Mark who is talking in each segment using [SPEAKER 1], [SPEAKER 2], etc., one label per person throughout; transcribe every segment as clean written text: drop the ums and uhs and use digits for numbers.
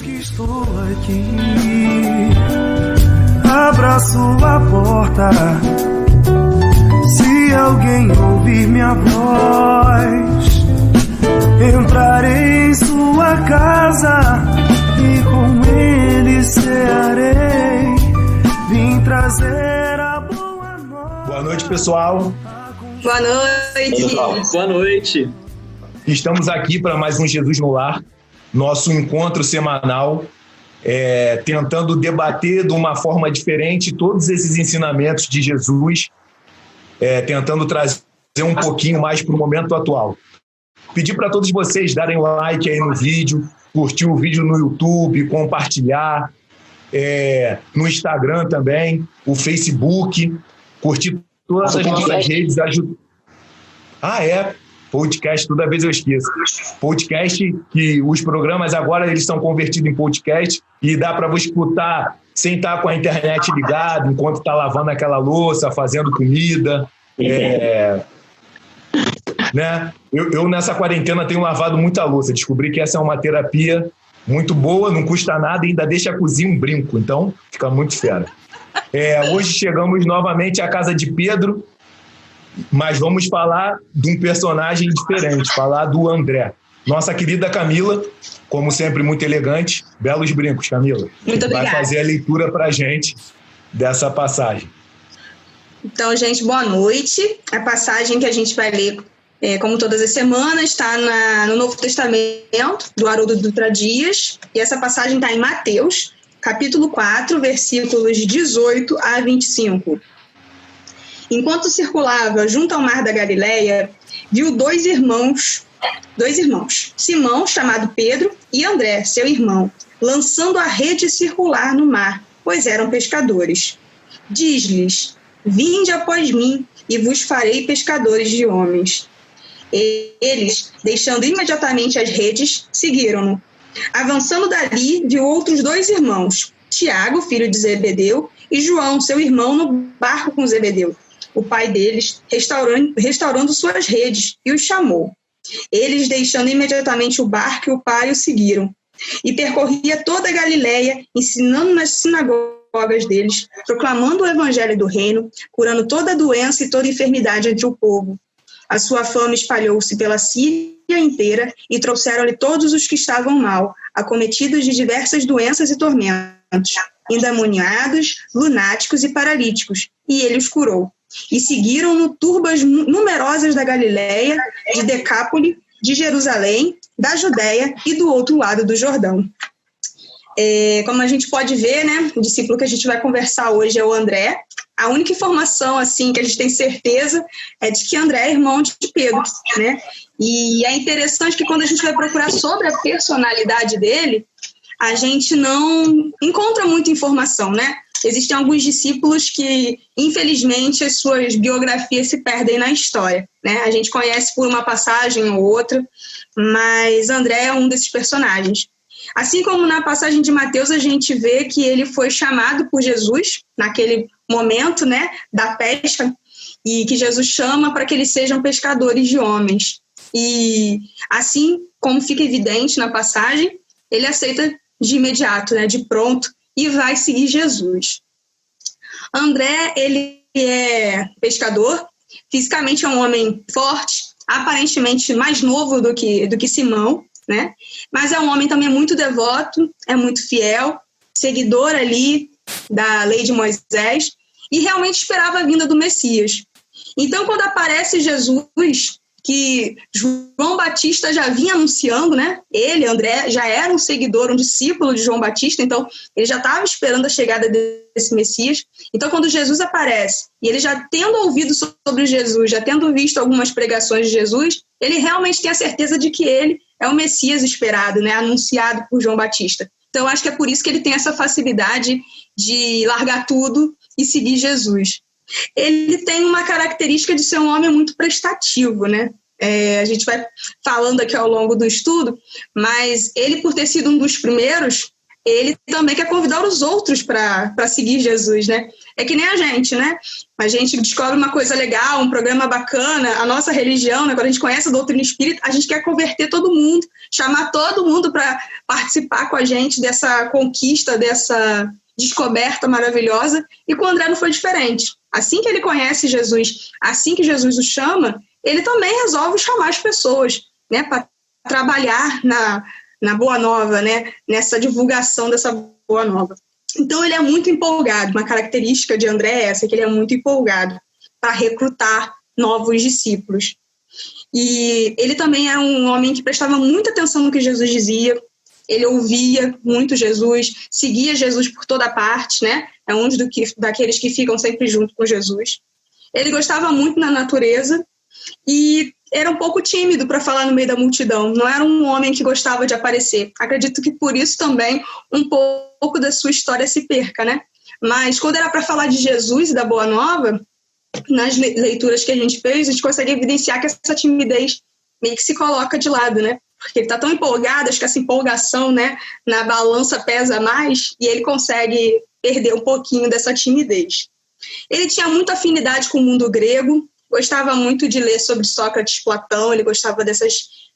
[SPEAKER 1] que estou aqui, abra sua porta. Se alguém ouvir minha voz, entrarei em sua casa e com ele cearei. Vim trazer a boa nova.
[SPEAKER 2] Boa noite, pessoal.
[SPEAKER 3] Boa noite.
[SPEAKER 4] Boa noite.
[SPEAKER 2] Estamos aqui para mais um Jesus no Lar, nosso encontro semanal, tentando debater de uma forma diferente todos esses ensinamentos de Jesus, tentando trazer um pouquinho mais para o momento atual. Pedir para todos vocês darem like aí no vídeo, curtir o vídeo no YouTube, compartilhar, no Instagram também, o Facebook, curtir todas as nossas redes. Podcast, toda vez eu esqueço. Podcast, que os programas agora eles estão convertidos em podcast e dá para você escutar sem estar com a internet ligada, enquanto está lavando aquela louça, fazendo comida. Né? Eu nessa quarentena tenho lavado muita louça. Descobri que essa é uma terapia muito boa, não custa nada e ainda deixa a cozinha um brinco. Então, fica muito fera. Hoje chegamos novamente à casa de Pedro, mas vamos falar de um personagem diferente, falar do André. Nossa querida Camila, como sempre, muito elegante. Belos brincos, Camila.
[SPEAKER 3] Muito obrigada.
[SPEAKER 2] Vai fazer a leitura para a gente dessa passagem.
[SPEAKER 3] Então, gente, boa noite. A passagem que a gente vai ler, como todas as semanas, está no Novo Testamento, do Haroldo Dutra Dias. E essa passagem está em Mateus, capítulo 4, versículos 18 a 25. Enquanto circulava junto ao mar da Galileia, viu dois irmãos, Simão, chamado Pedro, e André, seu irmão, lançando a rede circular no mar, pois eram pescadores. Diz-lhes: vinde após mim, e vos farei pescadores de homens. Eles, deixando imediatamente as redes, seguiram-no. Avançando dali, viu outros dois irmãos, Tiago, filho de Zebedeu, e João, seu irmão, no barco com Zebedeu, o pai deles, restaurando suas redes, e os chamou. Eles, deixando imediatamente o barco e o pai, o seguiram. E percorria toda a Galileia, ensinando nas sinagogas deles, proclamando o evangelho do reino, curando toda doença e toda enfermidade entre o povo. A sua fama espalhou-se pela Síria inteira, e trouxeram-lhe todos os que estavam mal, acometidos de diversas doenças e tormentos, endemoniados, lunáticos e paralíticos, e ele os curou. E seguiram-no turbas numerosas da Galileia, de Decápole, de Jerusalém, da Judéia e do outro lado do Jordão. Como a gente pode ver, né, o discípulo que a gente vai conversar hoje é o André. A única informação assim, que a gente tem certeza é de que André é irmão de Pedro, né? E é interessante que quando a gente vai procurar sobre a personalidade dele, a gente não encontra muita informação, né? Existem alguns discípulos que, infelizmente, as suas biografias se perdem na história, né? A gente conhece por uma passagem ou outra, mas André é um desses personagens. Assim como na passagem de Mateus, a gente vê que ele foi chamado por Jesus, naquele momento, né, da pesca, e que Jesus chama para que eles sejam pescadores de homens. E assim como fica evidente na passagem, ele aceita de imediato, né, de pronto, e vai seguir Jesus. André, ele é pescador, fisicamente é um homem forte, aparentemente mais novo do que Simão, né? Mas é um homem também muito devoto, é muito fiel, seguidor ali da lei de Moisés, e realmente esperava a vinda do Messias. Então, quando aparece Jesus, que João Batista já vinha anunciando, né? Ele, André, já era um seguidor, um discípulo de João Batista, então ele já estava esperando a chegada desse Messias. Então, quando Jesus aparece, e ele já tendo ouvido sobre Jesus, já tendo visto algumas pregações de Jesus, ele realmente tem a certeza de que ele é o Messias esperado, né? Anunciado por João Batista. Então, acho que é por isso que ele tem essa facilidade de largar tudo e seguir Jesus. Ele tem uma característica de ser um homem muito prestativo, né? A gente vai falando aqui ao longo do estudo, mas ele, por ter sido um dos primeiros, ele também quer convidar os outros para seguir Jesus, né? É que nem a gente, né? A gente descobre uma coisa legal, um programa bacana, a nossa religião, né? Quando a gente conhece a doutrina espírita, a gente quer converter todo mundo, chamar todo mundo para participar com a gente dessa conquista, dessa descoberta maravilhosa. E com o André não foi diferente. Assim que ele conhece Jesus, assim que Jesus o chama, ele também resolve chamar as pessoas, né? Para trabalhar na Boa Nova, né? Nessa divulgação dessa Boa Nova. Então, ele é muito empolgado. Uma característica de André é essa, que ele é muito empolgado para recrutar novos discípulos. E ele também era um homem que prestava muita atenção no que Jesus dizia, ele ouvia muito Jesus, seguia Jesus por toda parte, né? É um daqueles que ficam sempre junto com Jesus. Ele gostava muito da natureza e era um pouco tímido para falar no meio da multidão, não era um homem que gostava de aparecer. Acredito que por isso também um pouco da sua história se perca, né? Mas quando era para falar de Jesus e da Boa Nova, nas leituras que a gente fez, a gente consegue evidenciar que essa timidez meio que se coloca de lado, né? Porque ele está tão empolgado, acho que essa empolgação, né, na balança pesa mais e ele consegue perder um pouquinho dessa timidez. Ele tinha muita afinidade com o mundo grego, gostava muito de ler sobre Sócrates, Platão, ele gostava dessas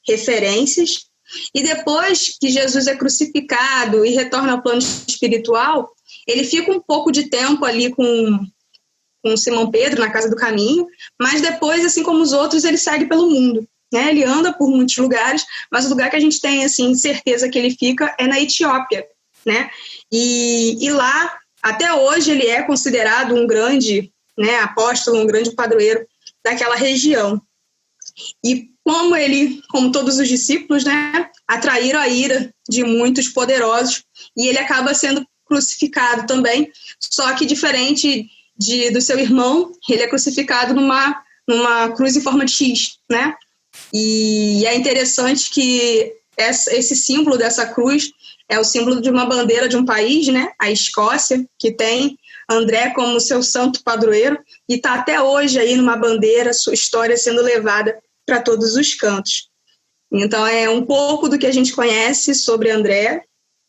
[SPEAKER 3] referências. E depois que Jesus é crucificado e retorna ao plano espiritual, ele fica um pouco de tempo ali com Simão Pedro na Casa do Caminho, mas depois, assim como os outros, ele segue pelo mundo, né? Ele anda por muitos lugares, mas o lugar que a gente tem assim, certeza que ele fica é na Etiópia, né? E lá, até hoje, ele é considerado um grande, né, apóstolo, um grande padroeiro daquela região. E como todos os discípulos, né, atraíram a ira de muitos poderosos, e ele acaba sendo crucificado também, só que diferente do seu irmão, ele é crucificado numa cruz em forma de X, né? E é interessante que esse símbolo dessa cruz é o símbolo de uma bandeira de um país, né? A Escócia, que tem André como seu santo padroeiro, e está até hoje aí numa bandeira, sua história sendo levada para todos os cantos. Então é um pouco do que a gente conhece sobre André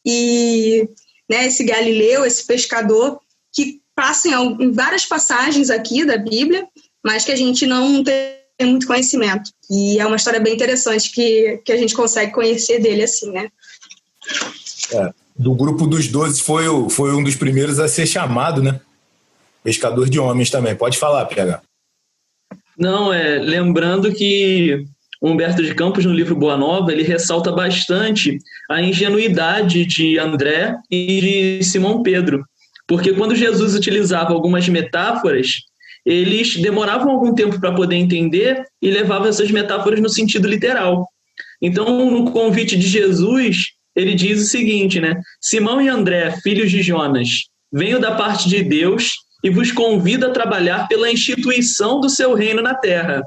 [SPEAKER 3] e, né, esse Galileu, esse pescador, que passa em várias passagens aqui da Bíblia, mas que a gente não tem muito conhecimento. E é uma história bem interessante que a gente consegue conhecer dele assim, né?
[SPEAKER 2] Do grupo dos 12 foi um dos primeiros a ser chamado, né? Pescador de homens também. Pode falar, PH.
[SPEAKER 4] Não, lembrando que Humberto de Campos, no livro Boa Nova, ele ressalta bastante a ingenuidade de André e de Simão Pedro. Porque quando Jesus utilizava algumas metáforas, eles demoravam algum tempo para poder entender e levavam essas metáforas no sentido literal. Então, no convite de Jesus, ele diz o seguinte, né? Simão e André, filhos de Jonas, venho da parte de Deus e vos convido a trabalhar pela instituição do seu reino na terra.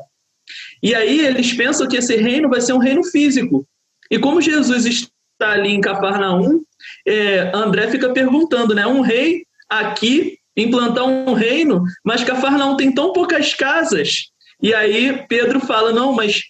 [SPEAKER 4] E aí eles pensam que esse reino vai ser um reino físico. E como Jesus está ali em Cafarnaum, André fica perguntando, né? Um rei aqui implantar um reino, mas Cafarnaum tem tão poucas casas. E aí Pedro fala, não, mas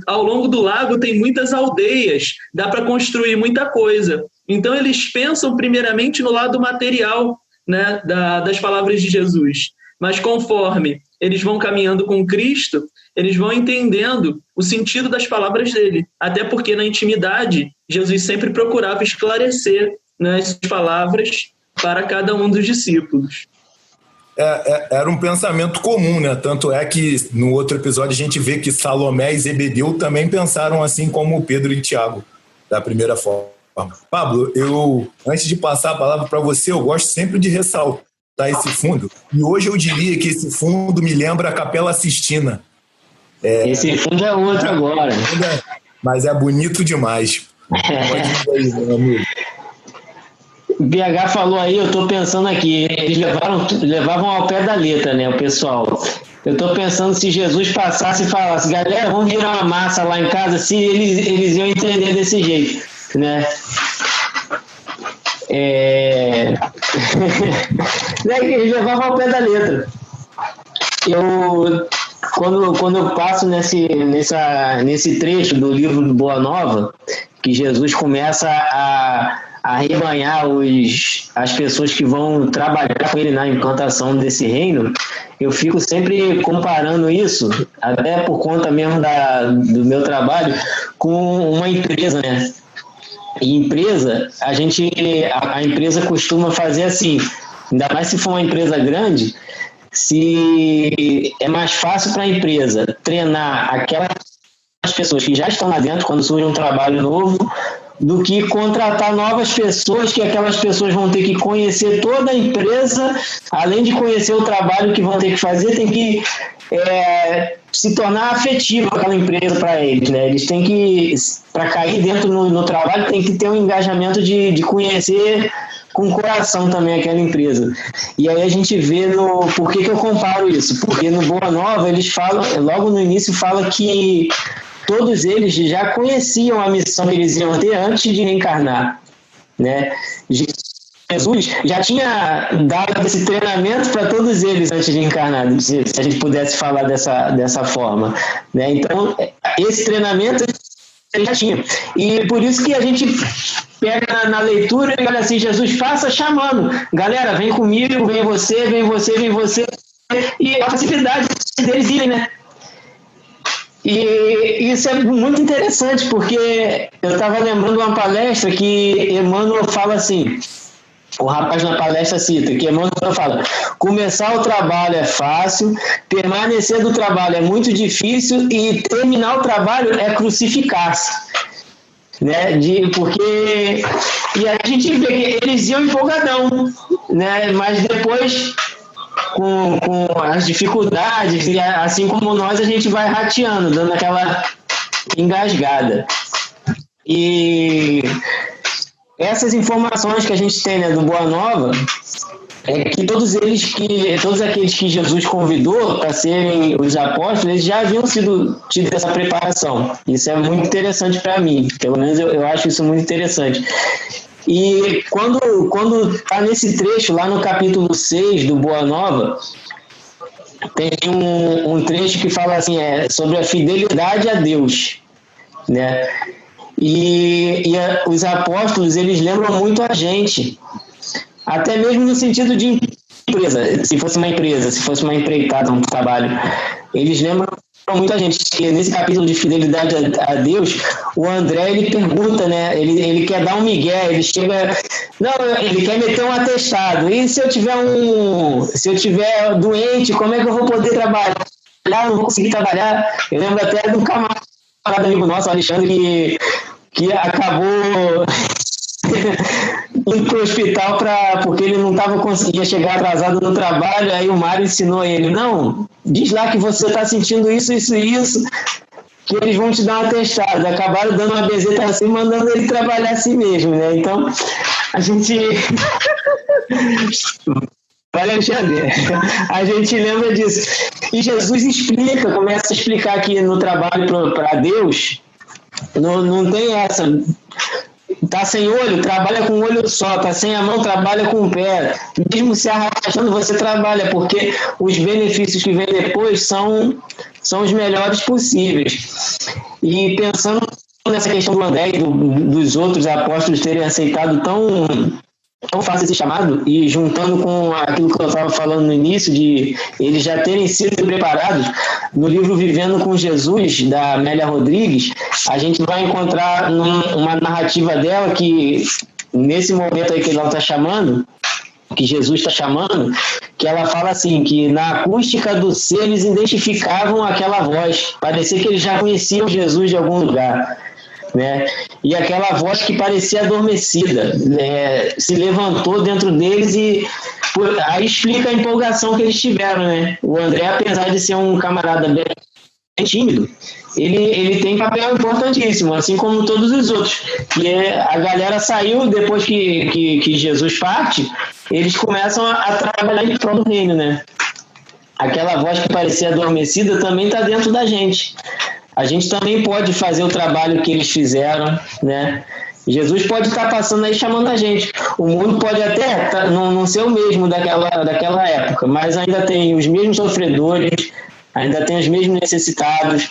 [SPEAKER 4] ao longo do lago tem muitas aldeias, dá para construir muita coisa. Então eles pensam primeiramente no lado material, né, das palavras de Jesus. Mas conforme eles vão caminhando com Cristo, eles vão entendendo o sentido das palavras dele. Até porque na intimidade, Jesus sempre procurava esclarecer, né, essas palavras para cada um dos discípulos.
[SPEAKER 2] Era um pensamento comum, né? Tanto é que no outro episódio a gente vê que Salomé e Zebedeu também pensaram assim como Pedro e Tiago, da primeira forma. Pablo, antes de passar a palavra para você, eu gosto sempre de ressaltar esse fundo. E hoje eu diria que esse fundo me lembra a Capela Sistina.
[SPEAKER 5] Esse fundo é outro agora.
[SPEAKER 2] Mas é bonito demais. Pode ir aí, meu amigo.
[SPEAKER 5] O BH falou aí, eu estou pensando aqui, eles levavam ao pé da letra, né, o pessoal. Eu estou pensando se Jesus passasse e falasse, galera, vamos virar uma massa lá em casa, se eles iam entender desse jeito, né? Eles levavam ao pé da letra. Quando eu passo nesse trecho do livro do Boa Nova, que Jesus começa arrebanhar as pessoas que vão trabalhar com ele na implantação desse reino, eu fico sempre comparando isso, até por conta mesmo do meu trabalho, com uma empresa, né? E empresa, a empresa costuma fazer assim, ainda mais se for uma empresa grande, se é mais fácil para a empresa treinar aquelas pessoas que já estão lá dentro quando surge um trabalho novo, do que contratar novas pessoas, que aquelas pessoas vão ter que conhecer toda a empresa, além de conhecer o trabalho que vão ter que fazer, tem que se tornar afetivo aquela empresa para eles, né? Eles têm que, para cair dentro no trabalho, tem que ter um engajamento de conhecer com o coração também aquela empresa. E aí a gente vê por que eu comparo isso? Porque no Boa Nova eles falam, logo no início fala que todos eles já conheciam a missão que eles iam ter antes de reencarnar, né? Jesus já tinha dado esse treinamento para todos eles antes de encarnar, se a gente pudesse falar dessa forma, né? Então, esse treinamento ele já tinha. E por isso que a gente pega na leitura e olha assim, Jesus passa chamando, galera, vem comigo, vem você, vem você, vem você, e a facilidade deles irem, né? E isso é muito interessante, porque eu estava lembrando uma palestra que Emmanuel fala assim, o rapaz na palestra cita, que Emmanuel fala, começar o trabalho é fácil, permanecer do trabalho é muito difícil e terminar o trabalho é crucificar-se. Né? Porque e a gente vê que eles iam empolgadão, né? Mas depois com as dificuldades, e assim como nós, a gente vai rateando, dando aquela engasgada. E essas informações que a gente tem, né, do Boa Nova é que todos aqueles que Jesus convidou para serem os apóstolos, eles já haviam tido essa preparação. Isso é muito interessante para mim, pelo menos eu acho isso muito interessante. E quando está nesse trecho, lá no capítulo 6 do Boa Nova, tem um trecho que fala assim, sobre a fidelidade a Deus, né? E os apóstolos, eles lembram muito a gente, até mesmo no sentido de empresa, se fosse uma empresa, se fosse uma empreitada, um trabalho, eles lembram muito a gente. E nesse capítulo de fidelidade a Deus, o André, ele pergunta, né, ele quer dar um migué, ele chega, ele quer meter um atestado, e se eu tiver doente, como é que eu vou poder trabalhar? Não vou conseguir trabalhar. Eu lembro até do camarada amigo nosso, Alexandre, que acabou indo para o hospital porque ele não conseguia chegar atrasado no trabalho. Aí o Mário ensinou ele, não, diz lá que você está sentindo isso, isso e isso, que eles vão te dar um atestado. Acabaram dando uma bezeta assim, mandando ele trabalhar assim mesmo, né? Então a gente Vale, Alexandre. A gente lembra disso. E Jesus começa a explicar aqui no trabalho para Deus, não tem essa. Tá sem olho, trabalha com um olho só. Tá sem a mão, trabalha com o pé. Mesmo se arrastando, você trabalha, porque os benefícios que vêm depois são os melhores possíveis. E pensando nessa questão do André e dos outros apóstolos terem aceitado tão fácil esse chamado, e juntando com aquilo que eu estava falando no início, de eles já terem sido preparados, no livro Vivendo com Jesus, da Amélia Rodrigues, a gente vai encontrar uma narrativa dela que, nesse momento aí que ela está chamando, que Jesus está chamando, que ela fala assim, que na acústica do ser eles identificavam aquela voz, parecia que eles já conheciam Jesus de algum lugar, né? E aquela voz que parecia adormecida, se levantou dentro deles, e aí explica a empolgação que eles tiveram, né? O André, apesar de ser um camarada bem tímido, ele tem papel importantíssimo, assim como todos os outros. E a galera saiu depois que Jesus parte, eles começam a trabalhar em prol do reino, né? Aquela voz que parecia adormecida também está dentro da gente. A gente também pode fazer o trabalho que eles fizeram, né? Jesus pode estar passando aí chamando a gente. O mundo pode até não ser o mesmo daquela época, mas ainda tem os mesmos sofredores, ainda tem os mesmos necessitados,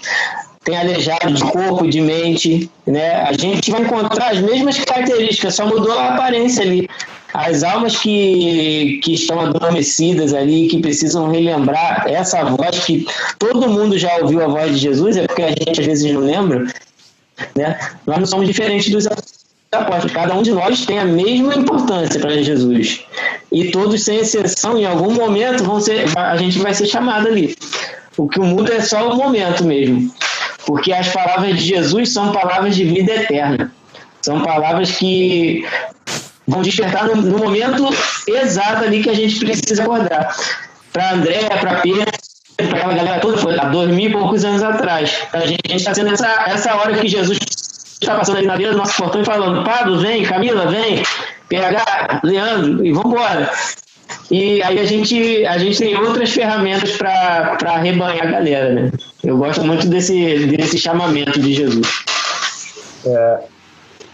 [SPEAKER 5] tem aleijado de corpo, de mente, né? A gente vai encontrar as mesmas características, só mudou a aparência ali. As almas que estão adormecidas ali, que precisam relembrar essa voz, que todo mundo já ouviu a voz de Jesus, é porque a gente às vezes não lembra, né? Nós não somos diferentes dos apóstolos, cada um de nós tem a mesma importância para Jesus. E todos, sem exceção, em algum momento a gente vai ser chamado ali. O que muda é só o momento mesmo. Porque as palavras de Jesus são palavras de vida eterna. São palavras que vão despertar no momento exato ali que a gente precisa acordar. Para André, para Pedro, para aquela galera toda, foi há 2000 e poucos anos atrás. A gente está sendo essa hora que Jesus está passando ali na beira do nosso portão e falando: Pablo, vem, Camila, vem, PH, Leandro, e vamos embora. E aí a gente tem outras ferramentas para arrebanhar a galera, né? Eu gosto muito desse chamamento de Jesus.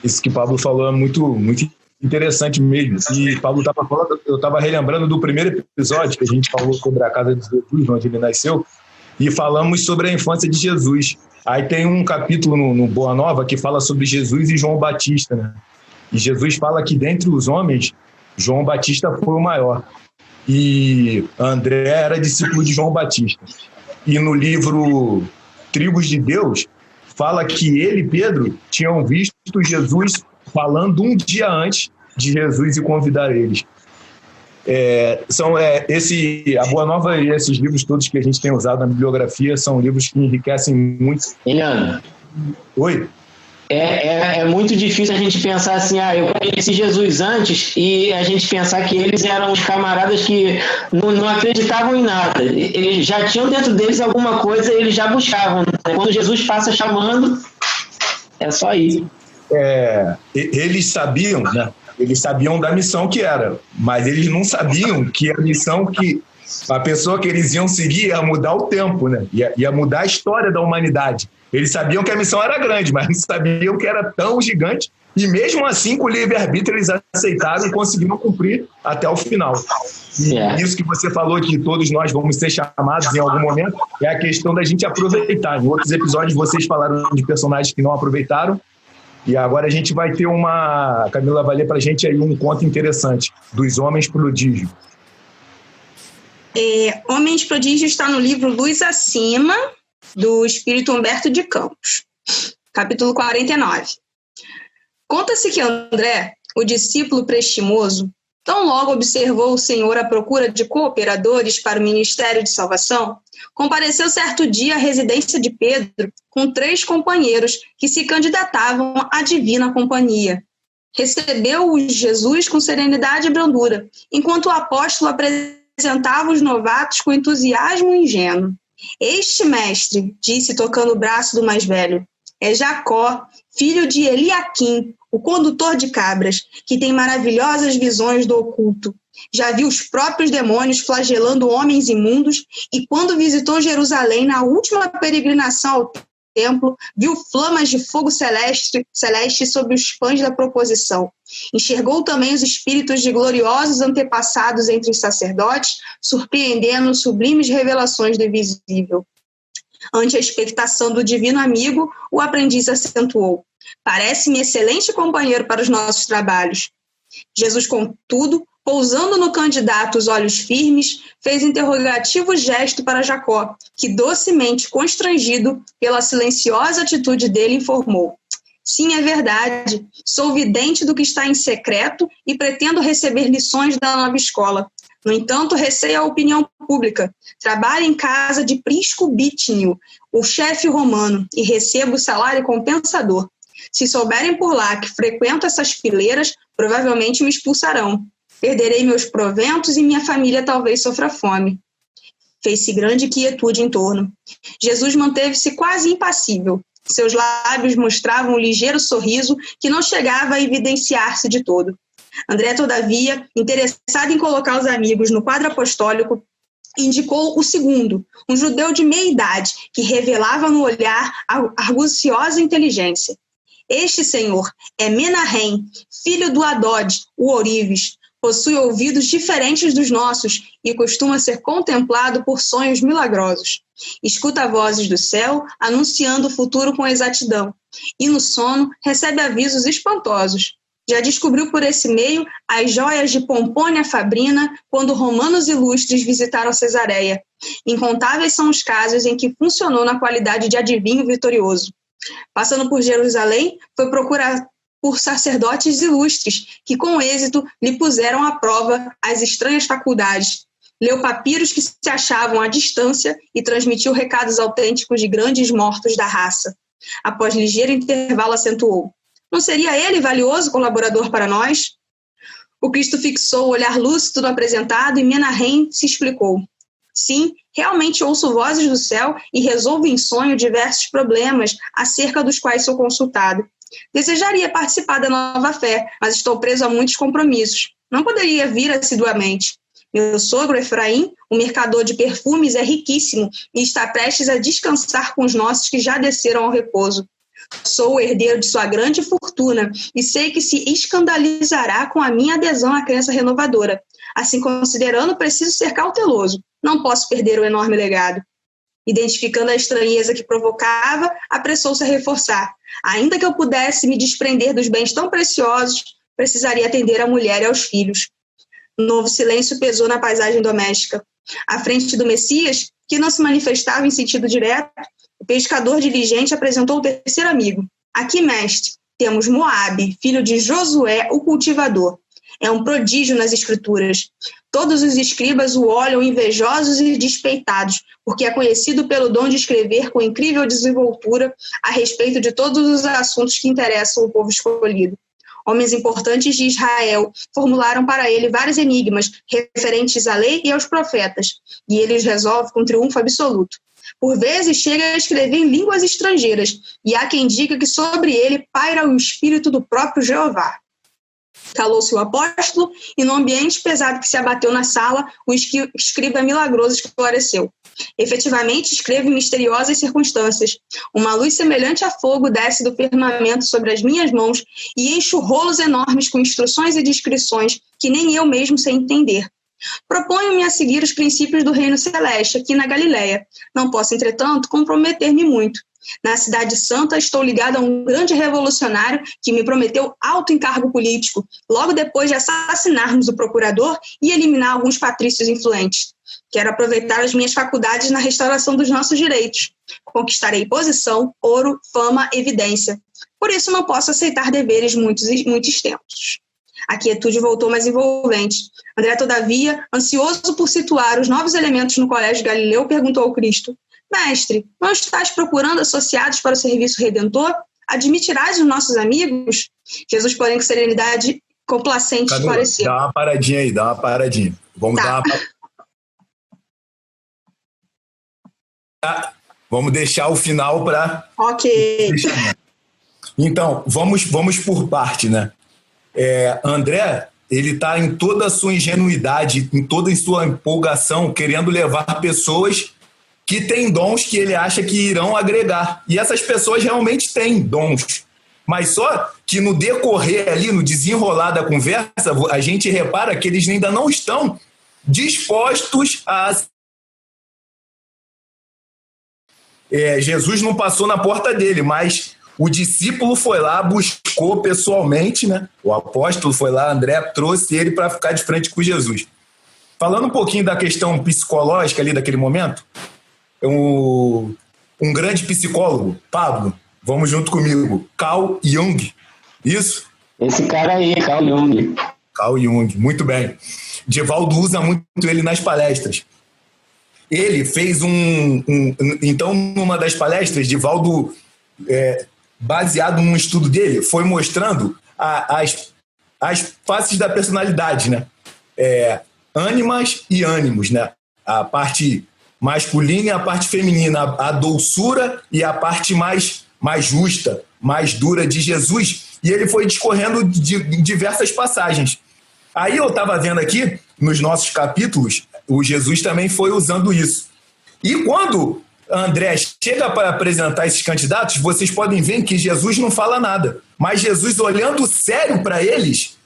[SPEAKER 2] Isso que o Pablo falou é muito, muito interessante mesmo. E Pablo estava falando, eu estava relembrando do primeiro episódio que a gente falou sobre a casa de Jesus, onde ele nasceu, e falamos sobre a infância de Jesus. Aí tem um capítulo no Boa Nova que fala sobre Jesus e João Batista, né? E Jesus fala que dentre os homens, João Batista foi o maior. E André era discípulo de João Batista. E no livro Tribos de Deus, fala que ele e Pedro tinham visto Jesus falando um dia antes de Jesus ir convidar eles. A Boa Nova e esses livros todos que a gente tem usado na bibliografia são livros que enriquecem muito.
[SPEAKER 5] Eliano.
[SPEAKER 2] Oi?
[SPEAKER 5] É muito difícil a gente pensar assim, eu conheci Jesus antes, e a gente pensar que eles eram os camaradas que não acreditavam em nada. Eles já tinham dentro deles alguma coisa e eles já buscavam. Quando Jesus passa chamando, é só isso.
[SPEAKER 2] Eles sabiam, né? Eles sabiam da missão que era, mas eles não sabiam que a missão que a pessoa que eles iam seguir ia mudar o tempo, né? Ia mudar a história da humanidade. Eles sabiam que a missão era grande, mas não sabiam que era tão gigante, e mesmo assim, com o livre-arbítrio, eles aceitaram e conseguiram cumprir até o final. E isso que você falou, que todos nós vamos ser chamados em algum momento, é a questão da gente aproveitar. Em outros episódios, vocês falaram de personagens que não aproveitaram, e agora a gente vai ter a Camila vai ler para a gente aí um conto interessante, dos Homens Prodígio.
[SPEAKER 3] Homens Prodígio está no livro Luz Acima, do Espírito Humberto de Campos, capítulo 49. Conta-se que André, o discípulo prestimoso, tão logo observou o Senhor à procura de cooperadores para o ministério de salvação, compareceu certo dia à residência de Pedro com 3 companheiros que se candidatavam à divina companhia. Recebeu-os Jesus com serenidade e brandura, enquanto o apóstolo apresentava os novatos com entusiasmo ingênuo. Este mestre, disse tocando o braço do mais velho, é Jacó, filho de Eliaquim, o condutor de cabras, que tem maravilhosas visões do oculto. Já viu os próprios demônios flagelando homens imundos, e quando visitou Jerusalém na última peregrinação ao templo, viu flamas de fogo celeste sobre os pães da proposição. Enxergou também os espíritos de gloriosos antepassados entre os sacerdotes, surpreendendo sublimes revelações do invisível. Ante a expectação do divino amigo, o aprendiz acentuou: parece-me excelente companheiro para os nossos trabalhos. Jesus, contudo, pousando no candidato os olhos firmes, fez interrogativo gesto para Jacó, que, docemente constrangido pela silenciosa atitude dele, informou: sim, é verdade, sou vidente do que está em secreto e pretendo receber lições da nova escola. No entanto, receio a opinião pública. Trabalho em casa de Prisco Bítnio, o chefe romano, e recebo salário compensador. Se souberem por lá que frequento essas fileiras, provavelmente me expulsarão. Perderei meus proventos e minha família talvez sofra fome. Fez-se grande quietude em torno. Jesus manteve-se quase impassível. Seus lábios mostravam um ligeiro sorriso que não chegava a evidenciar-se de todo. André, todavia, interessado em colocar os amigos no quadro apostólico, indicou o segundo, um judeu de meia-idade, que revelava no olhar a arguciosa inteligência. Este senhor é Menahem, filho do Adode, o Orives, Possui ouvidos diferentes dos nossos e costuma ser contemplado por sonhos milagrosos. Escuta vozes do céu, anunciando o futuro com exatidão, e no sono recebe avisos espantosos. Já descobriu por esse meio as joias de Pompônia Fabrina quando romanos ilustres visitaram Cesareia. Incontáveis são os casos em que funcionou na qualidade de adivinho vitorioso. Passando por Jerusalém, foi procurar por sacerdotes ilustres, que com êxito lhe puseram à prova as estranhas faculdades. Leu papiros que se achavam à distância e transmitiu recados autênticos de grandes mortos da raça. Após ligeiro intervalo, acentuou: não seria ele valioso colaborador para nós? O Cristo fixou o olhar lúcido do apresentado e Menahem se explicou: sim, realmente ouço vozes do céu e resolvo em sonho diversos problemas acerca dos quais sou consultado. Desejaria participar da nova fé, mas estou preso a muitos compromissos. Não poderia vir assiduamente. Meu sogro, Efraim, o mercador de perfumes, é riquíssimo e está prestes a descansar com os nossos que já desceram ao repouso. Sou o herdeiro de sua grande fortuna e sei que se escandalizará com a minha adesão à crença renovadora. Assim considerando, preciso ser cauteloso. Não posso perder o enorme legado. Identificando a estranheza que provocava, apressou-se a reforçar. Ainda que eu pudesse me desprender dos bens tão preciosos, precisaria atender à mulher e aos filhos. Um novo silêncio pesou na paisagem doméstica. À frente do Messias, que não se manifestava em sentido direto, o pescador diligente apresentou o terceiro amigo. Aqui, mestre, temos Moabe, filho de Josué, o cultivador. É um prodígio nas escrituras. Todos os escribas o olham invejosos e despeitados, porque é conhecido pelo dom de escrever com incrível desenvoltura a respeito de todos os assuntos que interessam o povo escolhido. Homens importantes de Israel formularam para ele vários enigmas referentes à lei e aos profetas, e ele os resolve com triunfo absoluto. Por vezes chega a escrever em línguas estrangeiras, e há quem diga que sobre ele paira o espírito do próprio Jeová. Calou-se o apóstolo, e no ambiente pesado que se abateu na sala, o escriba milagroso esclareceu. Efetivamente, escrevo em misteriosas circunstâncias. Uma luz semelhante a fogo desce do firmamento sobre as minhas mãos e enche rolos enormes com instruções e descrições que nem eu mesmo sei entender. Proponho-me a seguir os princípios do reino celeste aqui na Galileia. Não posso, entretanto, comprometer-me muito. Na Cidade Santa estou ligado a um grande revolucionário que me prometeu alto encargo político, logo depois de assassinarmos o procurador e eliminar alguns patrícios influentes. Quero aproveitar as minhas faculdades na restauração dos nossos direitos. Conquistarei posição, ouro, fama, evidência. Por isso não posso aceitar deveres muito extensos. A quietude voltou mais envolvente. André, todavia, ansioso por situar os novos elementos no Colégio Galileu, perguntou ao Cristo: mestre, não estás procurando associados para o serviço redentor? Admitirás os nossos amigos? Jesus, porém, com serenidade complacente, esclareceu.
[SPEAKER 2] Dá uma paradinha aí, dá uma paradinha. Vamos dar uma... Vamos deixar o final para...
[SPEAKER 3] Ok.
[SPEAKER 2] Então, vamos por parte, né? André, ele está em toda a sua ingenuidade, em toda a sua empolgação, querendo levar pessoas que têm dons que ele acha que irão agregar. E essas pessoas realmente têm dons. Mas só que no decorrer ali, no desenrolar da conversa, a gente repara que eles ainda não estão dispostos a... Jesus não passou na porta dele, mas o discípulo foi lá, buscou pessoalmente, né? O apóstolo foi lá, André trouxe ele para ficar de frente com Jesus. Falando um pouquinho da questão psicológica ali daquele momento, um grande psicólogo, Pablo, vamos junto comigo, Carl Jung, isso?
[SPEAKER 5] Esse cara aí, Carl Jung.
[SPEAKER 2] Carl Jung, muito bem. Divaldo usa muito ele nas palestras. Ele fez então, numa das palestras, Divaldo, baseado num estudo dele, foi mostrando as faces da personalidade, né? Ânimas e ânimos, né? A parte masculina e a parte feminina, a doçura e a parte mais justa, mais dura de Jesus. E ele foi discorrendo de diversas passagens. Aí eu estava vendo aqui, nos nossos capítulos, o Jesus também foi usando isso. E quando André chega para apresentar esses candidatos, vocês podem ver que Jesus não fala nada. Mas Jesus, olhando sério para eles,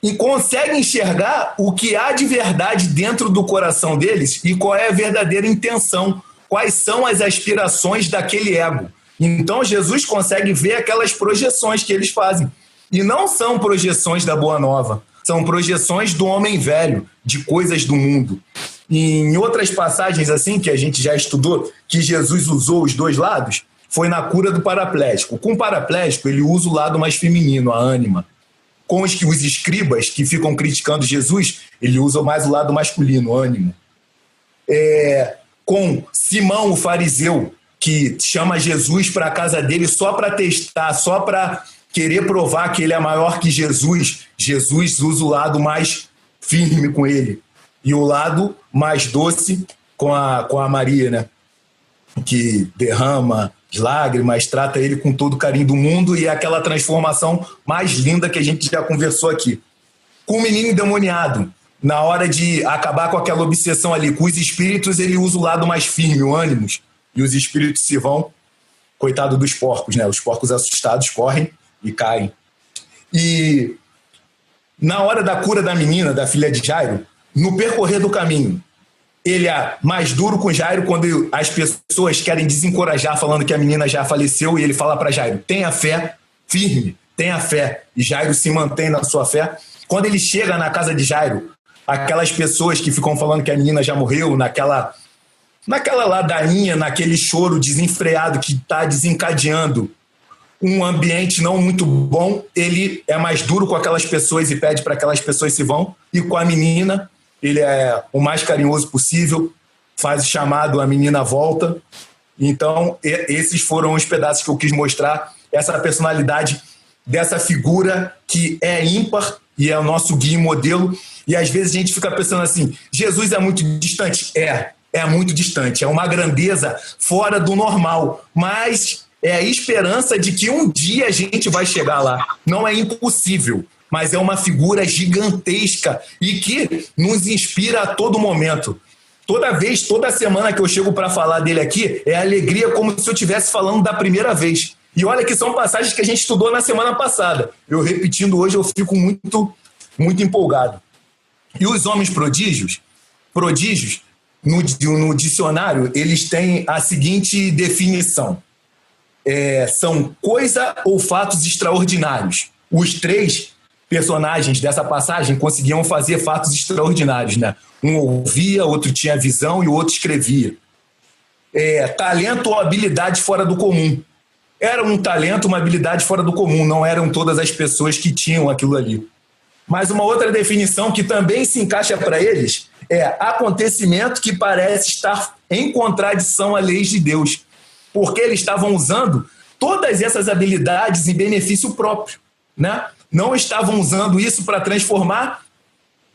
[SPEAKER 2] e consegue enxergar o que há de verdade dentro do coração deles e qual é a verdadeira intenção, quais são as aspirações daquele ego. Então Jesus consegue ver aquelas projeções que eles fazem. E não são projeções da Boa Nova, são projeções do homem velho, de coisas do mundo. E em outras passagens assim, que a gente já estudou, que Jesus usou os dois lados, foi na cura do paraplégico. Com o paraplégico, ele usa o lado mais feminino, a ânima. Com os escribas, que ficam criticando Jesus, ele usa mais o lado masculino, o ânimo. Com Simão, o fariseu, que chama Jesus para a casa dele só para testar, só para querer provar que ele é maior que Jesus, Jesus usa o lado mais firme com ele. E o lado mais doce com a Maria, né? Que derrama as lágrimas, trata ele com todo o carinho do mundo e é aquela transformação mais linda que a gente já conversou aqui. Com o menino endemoniado, na hora de acabar com aquela obsessão ali, com os espíritos, ele usa o lado mais firme, o ânimos, e os espíritos se vão, coitado dos porcos, né? Os porcos assustados correm e caem. E na hora da cura da menina, da filha de Jairo, no percorrer do caminho, ele é mais duro com Jairo quando as pessoas querem desencorajar, falando que a menina já faleceu, e ele fala para Jairo, tenha fé, firme, tenha fé. E Jairo se mantém na sua fé. Quando ele chega na casa de Jairo, aquelas pessoas que ficam falando que a menina já morreu, naquela ladainha, naquele choro desenfreado que está desencadeando um ambiente não muito bom, ele é mais duro com aquelas pessoas e pede para que aquelas pessoas se vão. E com a menina, ele é o mais carinhoso possível, faz o chamado, a menina volta. Então, esses foram os pedaços que eu quis mostrar, essa personalidade dessa figura que é ímpar e é o nosso guia e modelo. E às vezes a gente fica pensando assim, Jesus é muito distante? É muito distante, é uma grandeza fora do normal, mas é a esperança de que um dia a gente vai chegar lá. Não é impossível, mas é uma figura gigantesca e que nos inspira a todo momento. Toda semana que eu chego para falar dele aqui, é alegria como se eu estivesse falando da primeira vez. E olha que são passagens que a gente estudou na semana passada. Eu repetindo hoje, eu fico muito, muito empolgado. E os homens prodígios, no dicionário, eles têm a seguinte definição. São coisa ou fatos extraordinários. Os três personagens dessa passagem conseguiam fazer fatos extraordinários, né? Um ouvia, outro tinha visão e o outro escrevia. Talento ou habilidade fora do comum. Era um talento, uma habilidade fora do comum, não eram todas as pessoas que tinham aquilo ali. Mas uma outra definição que também se encaixa para eles é acontecimento que parece estar em contradição às leis de Deus, porque eles estavam usando todas essas habilidades em benefício próprio, né? Não estavam usando isso para transformar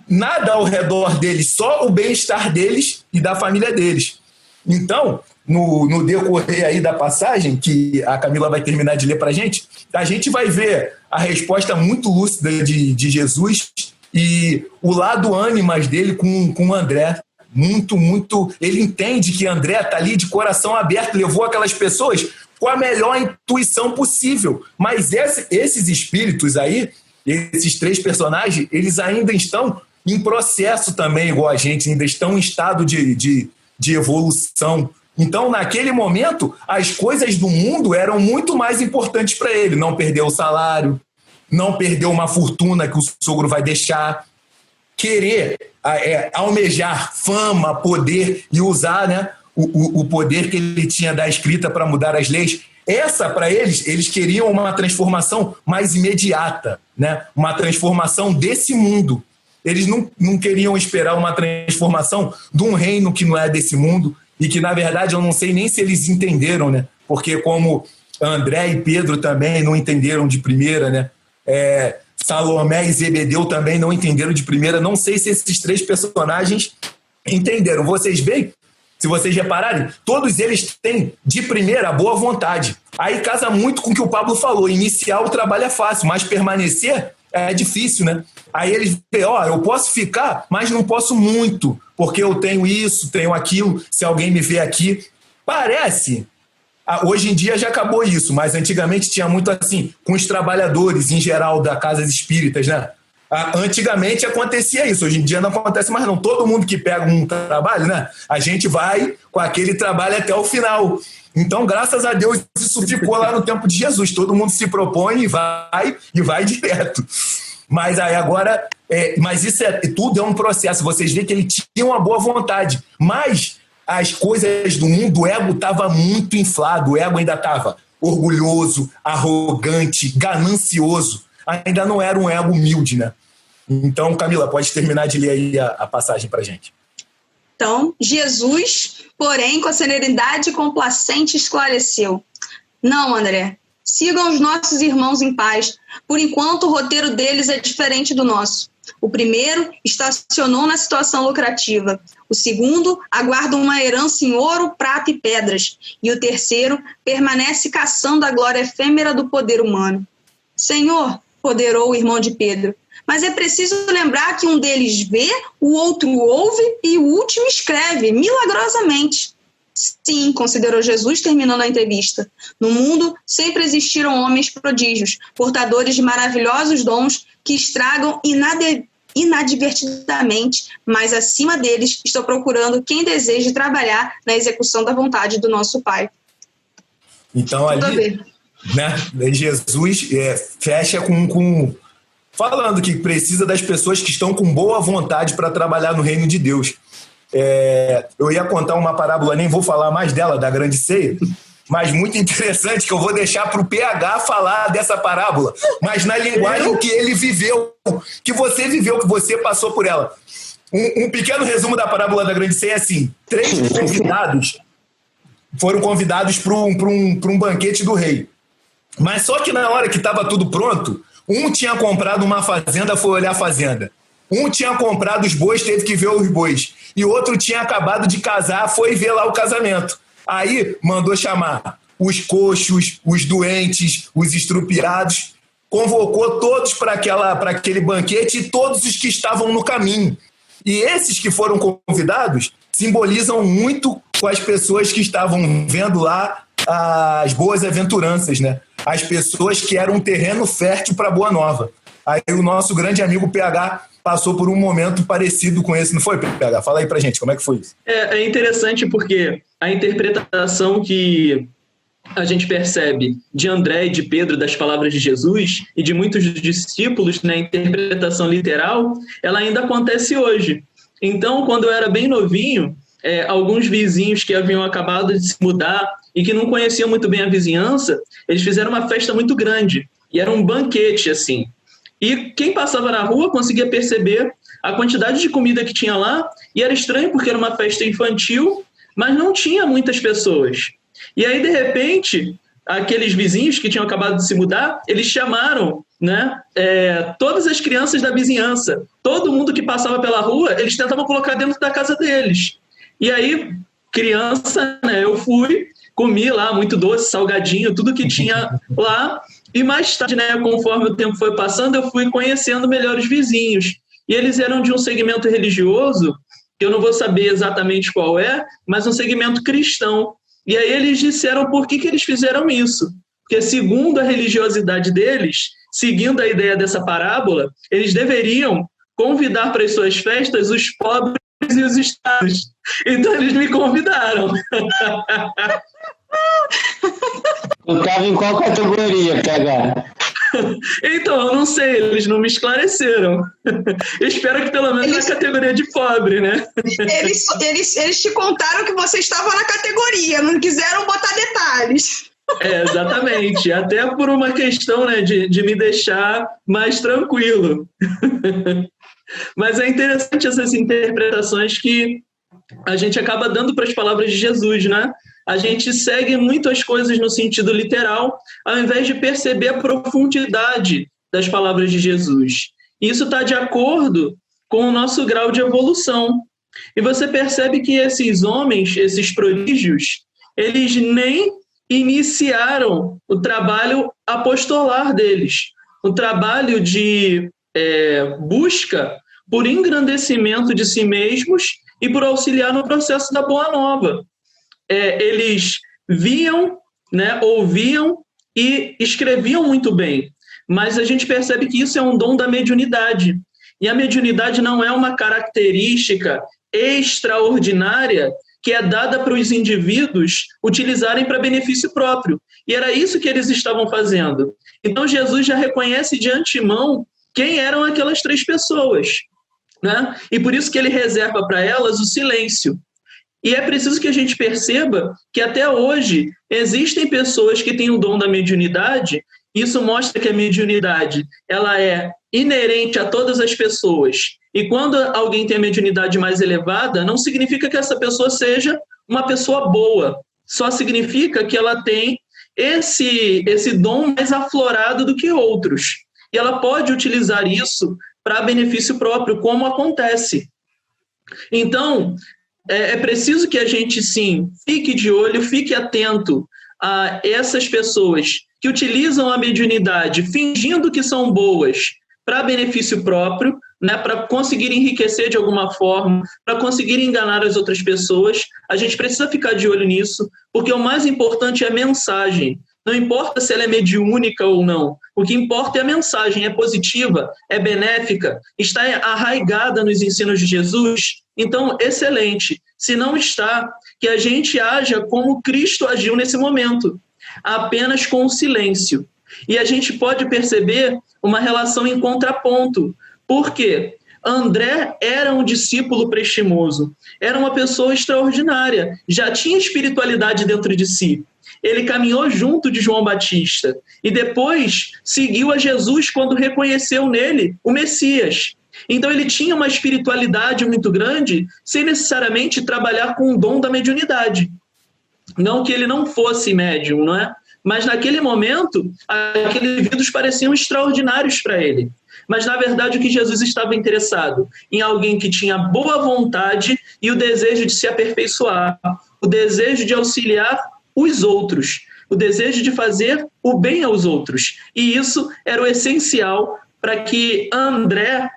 [SPEAKER 2] nada ao redor deles, só o bem-estar deles e da família deles. Então, no decorrer aí da passagem, que a Camila vai terminar de ler para a gente vai ver a resposta muito lúcida de Jesus e o lado ânimas dele com André. Muito, muito... Ele entende que André está ali de coração aberto, levou aquelas pessoas com a melhor intuição possível. Mas esses espíritos aí, esses três personagens, eles ainda estão em processo também, igual a gente, ainda estão em estado de evolução. Então, naquele momento, as coisas do mundo eram muito mais importantes para ele. Não perder o salário, não perder uma fortuna que o sogro vai deixar, querer almejar fama, poder e usar, né, o poder que ele tinha da escrita para mudar as leis. Essa, para eles queriam uma transformação mais imediata, né? Uma transformação desse mundo. Eles não queriam esperar uma transformação de um reino que não é desse mundo e que, na verdade, eu não sei nem se eles entenderam, né? Porque como André e Pedro também não entenderam de primeira, né? Salomé e Zebedeu também não entenderam de primeira. Não sei se esses três personagens entenderam. Vocês veem? Se vocês repararem, todos eles têm de primeira boa vontade. Aí casa muito com o que o Pablo falou. Iniciar o trabalho é fácil, mas permanecer é difícil, né? Aí eles veem, eu posso ficar, mas não posso muito, porque eu tenho isso, tenho aquilo, se alguém me vê aqui. Parece, hoje em dia já acabou isso, mas antigamente tinha muito assim, com os trabalhadores em geral da casas espíritas, né? Antigamente acontecia isso, hoje em dia não acontece mais não. Todo mundo que pega um trabalho, né? A gente vai com aquele trabalho até o final. Então, graças a Deus, isso ficou lá no tempo de Jesus. Todo mundo se propõe e vai direto. Mas aí agora, mas isso tudo é um processo. Vocês veem que ele tinha uma boa vontade, mas as coisas do mundo, o ego estava muito inflado, o ego ainda estava orgulhoso, arrogante, ganancioso. Ainda não era um ego humilde, né? Então, Camila, pode terminar de ler aí a passagem para a gente.
[SPEAKER 3] Então, Jesus, porém, com a serenidade complacente, esclareceu: não, André, sigam os nossos irmãos em paz. Por enquanto, o roteiro deles é diferente do nosso. O primeiro estacionou na situação lucrativa. O segundo aguarda uma herança em ouro, prata e pedras. E o terceiro permanece caçando a glória efêmera do poder humano. Senhor, poderou o irmão de Pedro, mas é preciso lembrar que um deles vê, o outro ouve e o último escreve, milagrosamente. Sim, considerou Jesus, terminando a entrevista. No mundo sempre existiram homens prodígios, portadores de maravilhosos dons que estragam inadvertidamente, mas acima deles estou procurando quem deseje trabalhar na execução da vontade do nosso Pai.
[SPEAKER 2] Então ali, né, Jesus fecha com falando que precisa das pessoas que estão com boa vontade para trabalhar no reino de Deus. Eu ia contar uma parábola, nem vou falar mais dela, da grande ceia, mas muito interessante, que eu vou deixar para o PH falar dessa parábola, mas na linguagem que ele viveu, que você viveu, que você passou por ela. Um pequeno resumo da parábola da grande ceia é assim: 3 convidados foram convidados para um banquete do rei. Mas só que na hora que estava tudo pronto, um tinha comprado uma fazenda, foi olhar a fazenda. Um tinha comprado os bois, teve que ver os bois. E outro tinha acabado de casar, foi ver lá o casamento. Aí mandou chamar os coxos, os doentes, os estrupiados, convocou todos para aquele banquete e todos os que estavam no caminho. E esses que foram convidados simbolizam muito com as pessoas que estavam vendo lá as boas aventuranças, né? As pessoas que eram um terreno fértil para Boa Nova. Aí o nosso grande amigo PH passou por um momento parecido com esse, não foi, PH? Fala aí pra gente, como é que foi isso?
[SPEAKER 4] É interessante porque a interpretação que a gente percebe de André e de Pedro das palavras de Jesus e de muitos discípulos na interpretação literal, ela ainda acontece hoje. Então, quando eu era bem novinho, alguns vizinhos que haviam acabado de se mudar e que não conheciam muito bem a vizinhança, eles fizeram uma festa muito grande, e era um banquete, assim. E quem passava na rua conseguia perceber a quantidade de comida que tinha lá, e era estranho porque era uma festa infantil, mas não tinha muitas pessoas. E aí, de repente, aqueles vizinhos que tinham acabado de se mudar, eles chamaram, né, todas as crianças da vizinhança. Todo mundo que passava pela rua, eles tentavam colocar dentro da casa deles. E aí, criança, né, eu fui, comi lá muito doce, salgadinho, tudo que tinha lá. E mais tarde, né, conforme o tempo foi passando, eu fui conhecendo melhor os vizinhos. E eles eram de um segmento religioso, que eu não vou saber exatamente qual mas um segmento cristão. E aí eles disseram por que eles fizeram isso. Porque segundo a religiosidade deles, seguindo a ideia dessa parábola, eles deveriam convidar para as suas festas os pobres e os estados. Então eles me convidaram.
[SPEAKER 5] Tu estava em qual categoria, PH?
[SPEAKER 4] Então, eu não sei, eles não me esclareceram. Eu espero que pelo menos na categoria de pobre, né?
[SPEAKER 3] Eles te contaram que você estava na categoria, não quiseram botar detalhes.
[SPEAKER 4] Exatamente. Até por uma questão, né, de me deixar mais tranquilo. Mas é interessante essas interpretações que a gente acaba dando para as palavras de Jesus, né? A gente segue muito as coisas no sentido literal, ao invés de perceber a profundidade das palavras de Jesus. Isso está de acordo com o nosso grau de evolução. E você percebe que esses homens, esses prodígios, eles nem iniciaram o trabalho apostolar deles, o trabalho de busca por engrandecimento de si mesmos e por auxiliar no processo da Boa Nova. Eles viam, né, ouviam e escreviam muito bem, mas a gente percebe que isso é um dom da mediunidade. E a mediunidade não é uma característica extraordinária que é dada para os indivíduos utilizarem para benefício próprio. E era isso que eles estavam fazendo. Então, Jesus já reconhece de antemão quem eram aquelas 3 pessoas, né? E por isso que ele reserva para elas o silêncio. E é preciso que a gente perceba que até hoje existem pessoas que têm o dom da mediunidade. Isso mostra que a mediunidade ela é inerente a todas as pessoas. E quando alguém tem a mediunidade mais elevada, não significa que essa pessoa seja uma pessoa boa. Só significa que ela tem esse dom mais aflorado do que outros. E ela pode utilizar isso para benefício próprio, como acontece. Então, é preciso que a gente, sim, fique de olho, fique atento a essas pessoas que utilizam a mediunidade fingindo que são boas para benefício próprio, né, para conseguir enriquecer de alguma forma, para conseguir enganar as outras pessoas. A gente precisa ficar de olho nisso, porque o mais importante é a mensagem. Não importa se ela é mediúnica ou não. O que importa é a mensagem, é positiva, é benéfica, está arraigada nos ensinos de Jesus. Então, excelente. Se não está, que a gente haja como Cristo agiu nesse momento, apenas com o silêncio. E a gente pode perceber uma relação em contraponto. Por quê? André era um discípulo prestimoso, era uma pessoa extraordinária, já tinha espiritualidade dentro de si. Ele caminhou junto de João Batista e depois seguiu a Jesus quando reconheceu nele o Messias. Então ele tinha uma espiritualidade muito grande sem necessariamente trabalhar com o dom da mediunidade. Não que ele não fosse médium, não é? Mas naquele momento, aqueles indivíduos pareciam extraordinários para ele. Mas, na verdade, o que Jesus estava interessado? Em alguém que tinha boa vontade e o desejo de se aperfeiçoar, o desejo de auxiliar os outros, o desejo de fazer o bem aos outros. E isso era o essencial para que André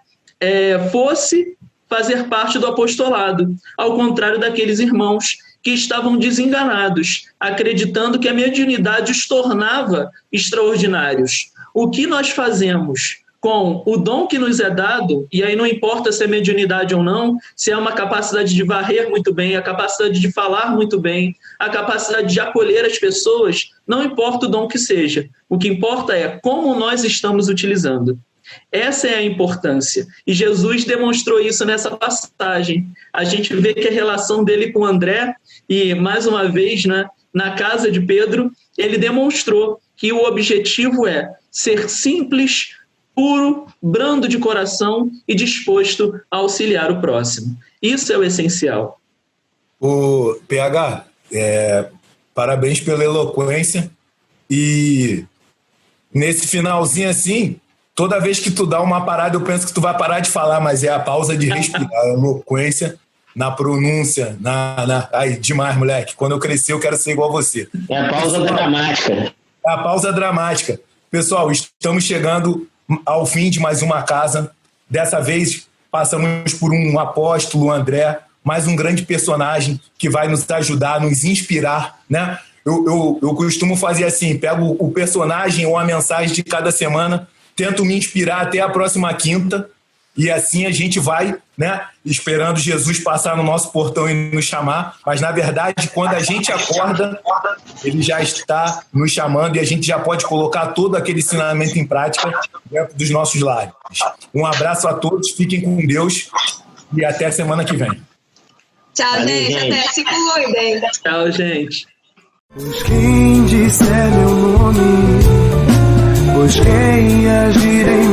[SPEAKER 4] fosse fazer parte do apostolado, ao contrário daqueles irmãos que estavam desenganados, acreditando que a mediunidade os tornava extraordinários. O que nós fazemos com o dom que nos é dado, e aí não importa se é mediunidade ou não, se é uma capacidade de varrer muito bem, a capacidade de falar muito bem, a capacidade de acolher as pessoas, não importa o dom que seja. O que importa é como nós estamos utilizando. Essa é a importância. E Jesus demonstrou isso nessa passagem. A gente vê que a relação dele com André, e mais uma vez, né, na casa de Pedro, ele demonstrou que o objetivo é ser simples, puro, brando de coração e disposto a auxiliar o próximo. Isso é o essencial.
[SPEAKER 2] O PH, parabéns pela eloquência. E nesse finalzinho assim, toda vez que tu dá uma parada, eu penso que tu vai parar de falar, mas é a pausa de respirar, a eloquência na pronúncia, Ai, demais, moleque. Quando eu crescer, eu quero ser igual a você.
[SPEAKER 5] É a pausa dramática.
[SPEAKER 2] É a pausa dramática. Pessoal, estamos chegando ao fim de mais uma casa. Dessa vez, passamos por um apóstolo, André, mais um grande personagem que vai nos ajudar, nos inspirar, né? Eu costumo fazer assim, pego o personagem ou a mensagem de cada semana, tento me inspirar até a próxima quinta, e assim a gente vai, né, esperando Jesus passar no nosso portão e nos chamar, mas na verdade, quando a gente acorda, ele já está nos chamando e a gente já pode colocar todo aquele ensinamento em prática dentro dos nossos lares. Um abraço a todos, fiquem com Deus e até a semana que vem.
[SPEAKER 3] Tchau, gente. Até, se cuidem.
[SPEAKER 4] Tchau, gente.
[SPEAKER 1] Pois quem disser meu nome, pois quem agir em